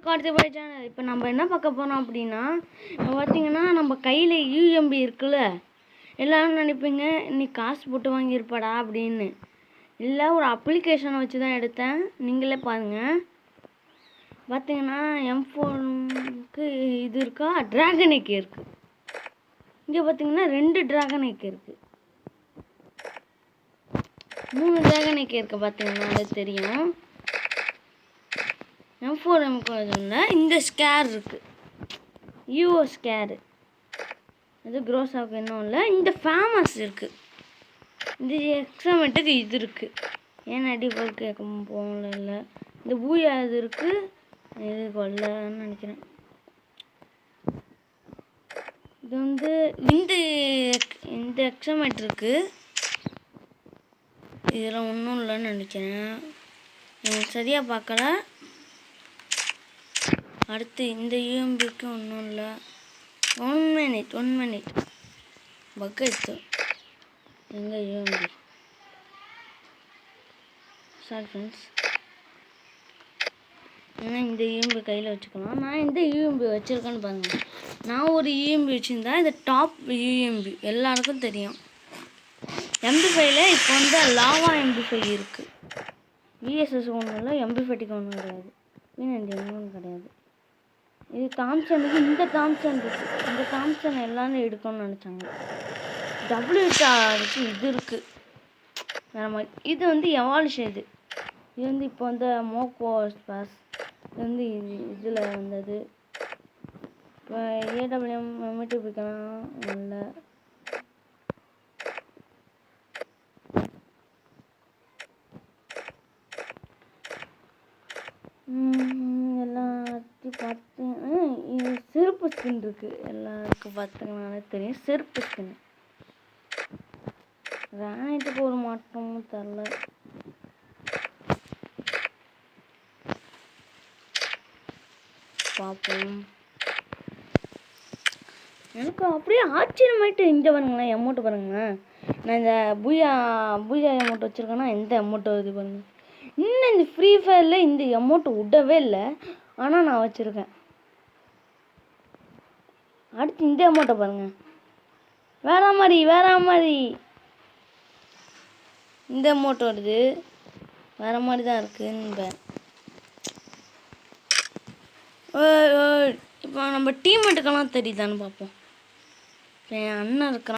கார்த்திபாய் channel. இப்போ நம்ம என்ன பார்க்க போகிறோம் அப்படின்னா, பார்த்தீங்கன்னா நம்ம கையில் யூஎம்பி இருக்குல்ல, எல்லோரும் நினைப்பீங்க நீ காசு போட்டு வாங்கியிருப்பாடா அப்படின்னு. இல்லை, ஒரு அப்ளிகேஷனை வச்சு தான் எடுத்தேன். நீங்களே பாருங்கள். பார்த்தீங்கன்னா M4க்கு இது இருக்கா, ட்ராகன் எக் இருக்குது. இங்கே பார்த்தீங்கன்னா 2 ட்ராகன் எக் இருக்குது, 3 ட்ராகன் எக் இருக்குது. பார்த்தீங்கன்னா அது தெரியும். M4M இந்த ஸ்கேர் இருக்குது, யூஓ ஸ்கேரு. அது க்ரோஸாவுக்கு இன்னும் இல்லை. இந்த ஃபேமஸ் இருக்குது, இந்த எக்ஸாமெட்டுக்கு இது இருக்குது. ஏன் அடிப்பொருள் கேட்க போகல. இல்லை, இந்த பூயா இது இருக்குது, இது கொல்லன்னு நினைக்கிறேன். இது வந்து இந்த எக்ஸாமெட் இருக்குது. இதில் ஒன்றும் இல்லைன்னு நினைக்கிறேன், எனக்கு சரியாக பார்க்கல. அடுத்து இந்த யூஎம்பிக்கு ஒன்றும் இல்லை. 1 மினிட் பக் எடுத்து எங்கள் யூஎம்பி. சாரி ஃப்ரெண்ட்ஸ், ஏன்னா இந்த யூஎம்பி கையில் வச்சுக்கலாம். நான் இந்த யூஎம்பி வச்சுருக்கேன்னு பாருங்கள். நான் ஒரு யூஎம்பி வச்சுருந்தா இந்த டாப் யூஎம்பி எல்லாருக்கும் தெரியும். MP5ல இப்போ வந்து லாவா MP5 இருக்குது. VSS ஒன்றும் இல்லை, MP5க்கு ஒன்றும் கிடையாது, ஒன்றும் கிடையாது. இது தாம்சனுக்கு இந்த தாம்சன் இருக்குது. இந்த தாம்சன் எல்லாரும் எடுக்கணும்னு நினச்சாங்க. WHRக்கு இது இருக்குது வேறு மாதிரி. இது வந்து எவால்யூஷன். இது வந்து இப்போ வந்து மோக்கோ ஸ்பாஸ். இது வந்து இதில் வந்தது. இப்போ AWM MTPக்கலாம் இல்லை. எல்லாத்தையும் பார்த்து இது செருப்பு ஸ்கின் இருக்குது. எல்லாருக்கும் பார்த்துங்கனாலே தெரியும், செருப்பு ஸ்கின். கிரானைட்டுக்கு ஒரு மாற்றமும் தரல. பார்ப்போம். எனக்கு அப்படியே ஆச்சரியமாயிட்டு. இங்கே பாருங்களேன், அமௌண்ட்டு பாருங்களேன். நான் இந்த பூயா அமௌண்ட் வச்சுருக்கேன்னா எந்த அமௌண்ட்டோ இது பாருங்கள். இன்னும் இந்த ஃப்ரீ ஃபயரில் இந்த அமௌண்ட்டு விடவே இல்லை, ஆனால் நான் வச்சுருக்கேன். அடுத்து இந்த அமௌண்ட்டை பாருங்கள், வேற மாதிரி இந்த அமௌண்ட் வருது, வேற மாதிரி தான் இருக்குது. இப்போ நம்ம டீம்மேட்டுக்கெல்லாம் தெரியுதான்னு பார்ப்போம். என் அண்ணன் இருக்கிறான்.